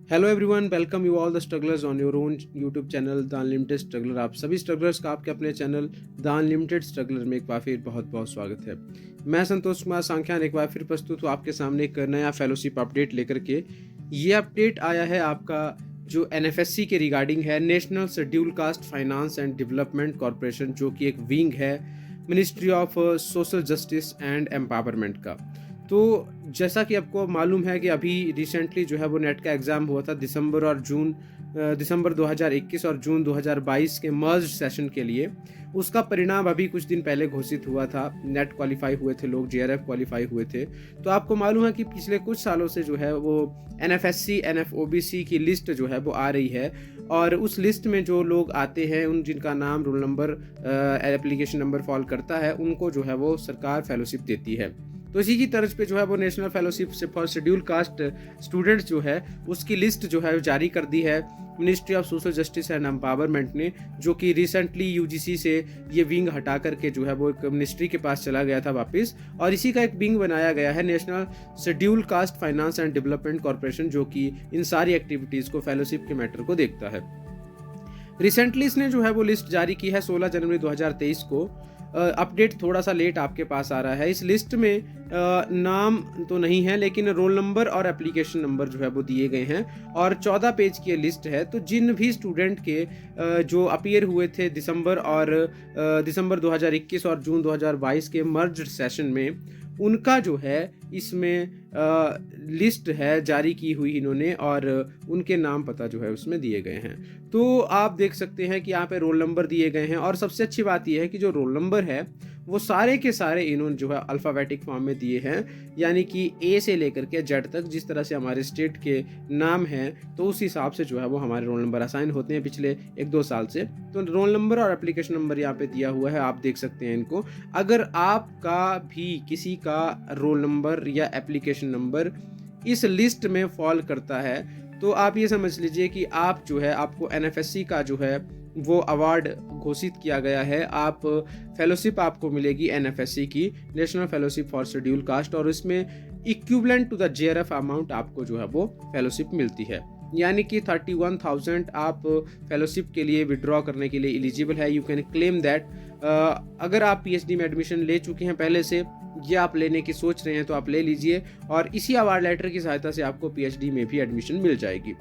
Hello everyone, welcome you all the strugglers on your own YouTube channel the unlimited struggler. आप सभी strugglers का आपके अपने channel the unlimited struggler में एक बार फिर बहुत बहुत स्वागत है। मैं संतोष कुमार सांख्यान एक बार फिर प्रस्तुत हूँ आपके सामने एक नया फेलोशिप अपडेट लेकर के। ये अपडेट आया है आपका जो एनएफएससी के रिगार्डिंग है, national schedule caste finance and development corporation, जो कि एक विंग है ministry of social justice and empowerment का। तो जैसा कि आपको मालूम है कि अभी रिसेंटली जो है वो नेट का एग्ज़ाम हुआ था दिसंबर 2021 और जून 2022 के मर्ज सेशन के लिए। उसका परिणाम अभी कुछ दिन पहले घोषित हुआ था। नेट क्वालिफाई हुए थे लोग, जेआरएफ क्वालिफाई हुए थे। तो आपको मालूम है कि पिछले कुछ सालों से जो है वो एनएफएससी एनएफओबीसी की लिस्ट जो है वो आ रही है, और उस लिस्ट में जो लोग आते हैं उन जिनका नाम, roll number, application number fall करता है, उनको जो है वो सरकार फेलोशिप देती है। तो इसी की तर्ज पे जो है वो national fellowship for schedule cast students जो है उसकी लिस्ट जो है जारी कर दी है ministry of social justice and empowerment ने, जो कि रिसेंटली यूजीसी से ये विंग हटा करके जो है वो एक मिनिस्ट्री के पास चला गया था वापस, और इसी का एक विंग बनाया गया है national schedule caste finance and development corporation, जो कि इन सारी एक्टिविटीज़ को, फेलोशिप के मैटर को देखता है। रिसेंटली इसने जो है वो लिस्ट जारी की है 16 जनवरी 2023 को। अपडेट थोड़ा सा लेट आपके पास आ रहा है। इस लिस्ट में नाम तो नहीं है, लेकिन रोल नंबर और एप्लीकेशन नंबर जो है वो दिए गए हैं, और 14 पेज की लिस्ट है। तो जिन भी स्टूडेंट के जो अपीयर हुए थे दिसंबर 2021 और जून 2022 के मर्ज सेशन में, उनका जो है इसमें लिस्ट है जारी की हुई इन्होंने, और उनके नाम पता जो है उसमें दिए गए हैं। तो आप देख सकते हैं कि यहाँ पे रोल नंबर दिए गए हैं, और सबसे अच्छी बात यह है कि जो रोल नंबर है वो सारे के सारे इन्होंने जो है अल्फ़ाबेटिक फॉर्म में दिए हैं, यानी कि ए से लेकर के जेड तक, जिस तरह से हमारे स्टेट के नाम हैं तो उस हिसाब से जो है वो हमारे रोल नंबर असाइन होते हैं पिछले 1-2 साल से। तो रोल नंबर और एप्लीकेशन नंबर यहाँ पे दिया हुआ है, आप देख सकते हैं इनको। अगर आपका भी किसी का रोल नंबर या एप्लीकेशन नंबर इस लिस्ट में फॉल करता है, तो आप ये समझ लीजिए कि आप जो है, आपको एनएफएससी का जो है वो अवार्ड घोषित किया गया है। आप फेलोशिप आपको मिलेगी एनएफएससी की, national fellowship for schedule caste, और इसमें equivalent to the JRF amount आपको जो है वो फेलोशिप मिलती है। यानी कि 31,000 आप फेलोशिप के लिए विड्रॉ करने के लिए एलिजिबल है। You can claim that. अगर आप पीएचडी में एडमिशन ले चुके हैं पहले से, या आप लेने की सोच रहे हैं, तो आप ले लीजिए, और इसी अवार्ड लेटर की सहायता से आपको पीएचडी में भी एडमिशन मिल जाएगी।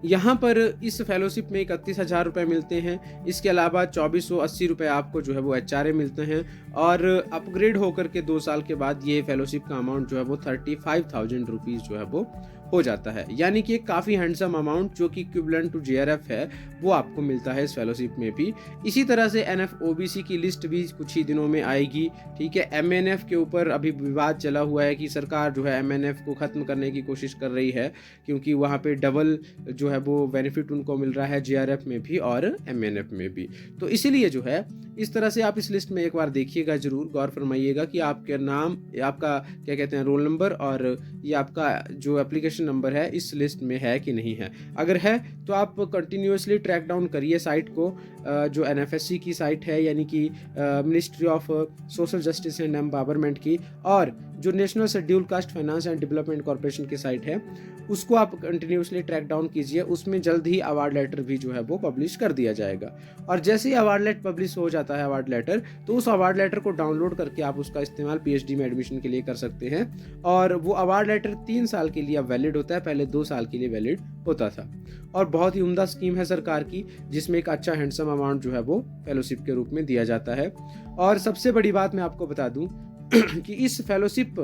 यहाँ पर इस फेलोशिप में 31,000 रुपये मिलते हैं। इसके अलावा 2480 रुपये आपको जो है वो एचआरए मिलते हैं, और अपग्रेड होकर के 2 साल के बाद ये फेलोशिप का अमाउंट जो है वो 35,000 रुपीज़ जो है वो हो जाता है। यानी कि एक काफ़ी हैंडसम अमाउंट, जो कि इक्विवेलेंट टू जेआरएफ है, वो आपको मिलता है इस फेलोशिप में भी। इसी तरह से एनएफओबीसी की लिस्ट भी कुछ ही दिनों में आएगी। ठीक है, एमएनएफ के ऊपर अभी विवाद चला हुआ है कि सरकार जो है एमएनएफ को ख़त्म करने की कोशिश कर रही है, क्योंकि वहाँ पे डबल जो है वो बेनिफिट उनको मिल रहा है, जेआरएफ में भी और एमएनएफ में भी। तो इसीलिए जो है इस तरह से आप इस लिस्ट में एक बार देखिएगा, ज़रूर गौर फरमाइएगा कि आपके नाम, आपका क्या कहते हैं, रोल नंबर, और ये आपका जो एप्लीकेशन नंबर है इस लिस्ट में है कि नहीं है। अगर है तो आप कंटिन्यूअसली ट्रैक डाउन करिए साइट को, जो एनएफएससी की साइट है, यानी कि ministry of social justice and empowerment की, और जो national schedule caste finance and development corporation की साइट है, उसको आप कंटिन्यूअसली ट्रैक डाउन कीजिए। उसमें जल्द ही अवार्ड लेटर भी जो है वो पब्लिश कर दिया जाएगा, और जैसे ही अवार्ड लेटर पब्लिश हो जाता है अवार्ड लेटर, तो उस अवार्ड लेटर को डाउनलोड करके आप उसका इस्तेमाल पीएचडी में एडमिशन के लिए कर सकते हैं। और वो अवार्ड लेटर 3 साल के लिए अब वैलिड होता है, पहले 2 साल के लिए वैलिड होता था। और बहुत ही उम्दा स्कीम है सरकार की, जिसमें एक अच्छा हैंडसम अमाउंट जो है वो फेलोशिप के रूप में दिया जाता है। और सबसे बड़ी बात मैं आपको बता दूं कि इस फेलोशिप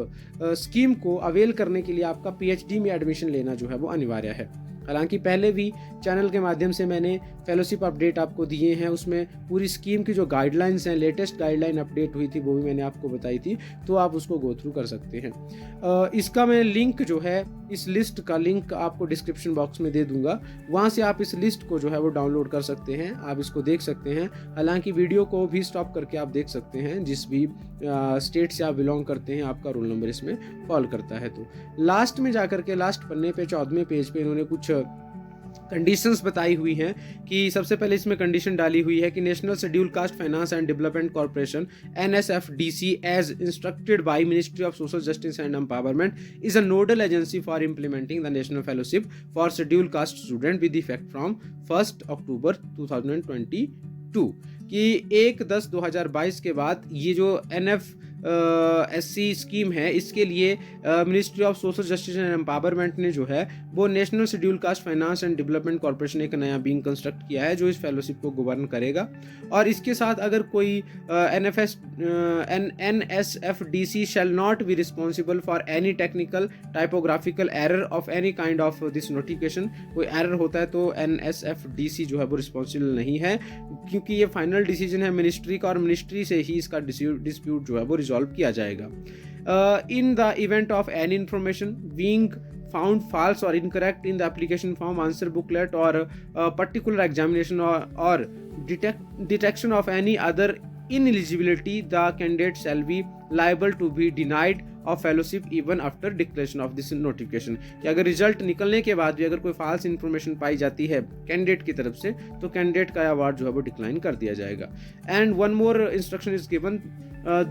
स्कीम को अवेल करने के लिए आपका पीएचडी में एडमिशन लेना जो है वो अनिवार्य है। हालांकि पहले भी चैनल के माध्यम से मैंने फेलोशिप अपडेट आपको दिए हैं, उसमें पूरी स्कीम की जो गाइडलाइंस हैं, लेटेस्ट गाइडलाइन अपडेट हुई थी, वो भी मैंने आपको बताई थी, तो आप उसको गो थ्रू कर सकते हैं। इसका मैं लिंक जो है, इस लिस्ट का लिंक आपको डिस्क्रिप्शन बॉक्स में दे दूंगा, वहाँ से आप इस लिस्ट को जो है वो डाउनलोड कर सकते हैं, आप इसको देख सकते हैं। हालांकि वीडियो को भी स्टॉप करके आप देख सकते हैं, जिस भी स्टेट से आप बिलोंग करते हैं आपका रोल नंबर इसमें फॉल करता है। तो लास्ट में जाकर के, लास्ट पन्ने पे 14वें पेज पे इन्होंने कुछ कंडीशंस बताई हुई हैं कि सबसे पहले इसमें कंडीशन डाली हुई है कि national schedule caste finance and development corporation NSFDC as instructed by ministry of social justice and empowerment is a nodal agency for implementing the national fellowship for schedule caste student with effect from 1 October 2022 कि 1/10/2022 के बाद ये जो NFSC scheme है इसके लिए ministry of social justice and empowerment ने जो है वो national schedule caste finance and development corporation एक नया विंग कंस्ट्रक्ट किया है जो इस फेलोशिप को गवर्न करेगा। और इसके साथ अगर कोई NSFDC shall not be responsible for any technical typographical error of any kind of this notification, कोई एरर होता है तो NSFDC जो है वो रिस्पॉन्सिबल नहीं है, क्योंकि ये फाइनल डिसीजन है मिनिस्ट्री का और मिनिस्ट्री से ही इसका डिस्प्यूट जो है वो रिजॉल्व किया जाएगा। In the event of any information being found false or incorrect in the application form, answer booklet or particular examination or detection of any other ineligibility, the candidate shall be liable to be denied of fellowship even after declaration of this notification। कि अगर result निकलने के बाद भी अगर कोई false information पाई जाती है कैंडिडेट की तरफ से तो कैंडिडेट का अवार्ड जो है वो डिक्लाइन कर दिया जाएगा। And one more instruction is given,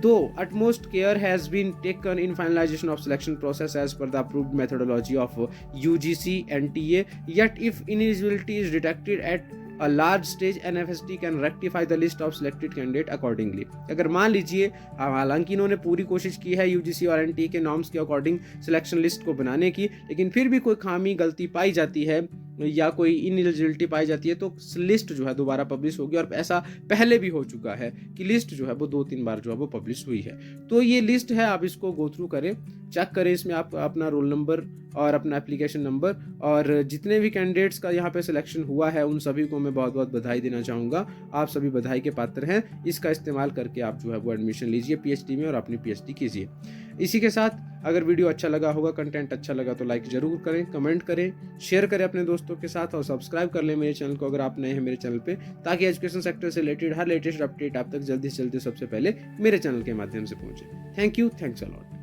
though utmost care has been taken in finalization of selection process as per the approved methodology of UGC NTA, yet if ineligibility is detected at a large stage, NFST can rectify the list of selected candidate accordingly। अगर मान लीजिए हालांकि इन्होंने पूरी कोशिश की है UGC और NTA के नॉर्म्स के अकॉर्डिंग सिलेक्शन लिस्ट को बनाने की, लेकिन फिर भी कोई खामी गलती पाई जाती है या कोई इनएलिजिबिलिटी पाई जाती है तो लिस्ट जो है दोबारा पब्लिश होगी। और ऐसा पहले भी हो चुका है कि लिस्ट जो है वो 2-3 बार जो है वो पब्लिश हुई है। तो ये लिस्ट है, आप इसको गो थ्रू करें, चेक करें, इसमें आप अपना रोल नंबर और अपना एप्लीकेशन नंबर और जितने भी कैंडिडेट्स का यहाँ पे सिलेक्शन हुआ है उन सभी को मैं बहुत बहुत बधाई देना चाहूँगा। आप सभी बधाई के पात्र हैं। इसका इस्तेमाल करके आप जो है वो एडमिशन लीजिए PhD में और अपनी PhD कीजिए। इसी के साथ अगर वीडियो अच्छा लगा होगा, कंटेंट अच्छा लगा तो लाइक ज़रूर करें, कमेंट करें, शेयर करें अपने दोस्तों के साथ और सब्सक्राइब कर लें मेरे चैनल को अगर आप नए हैं मेरे चैनल पे, ताकि एजुकेशन सेक्टर से रिलेटेड हर लेटेस्ट अपडेट आप तक जल्दी से जल्दी सबसे पहले मेरे चैनल के माध्यम से पहुंचे। Thank you, thanks a lot.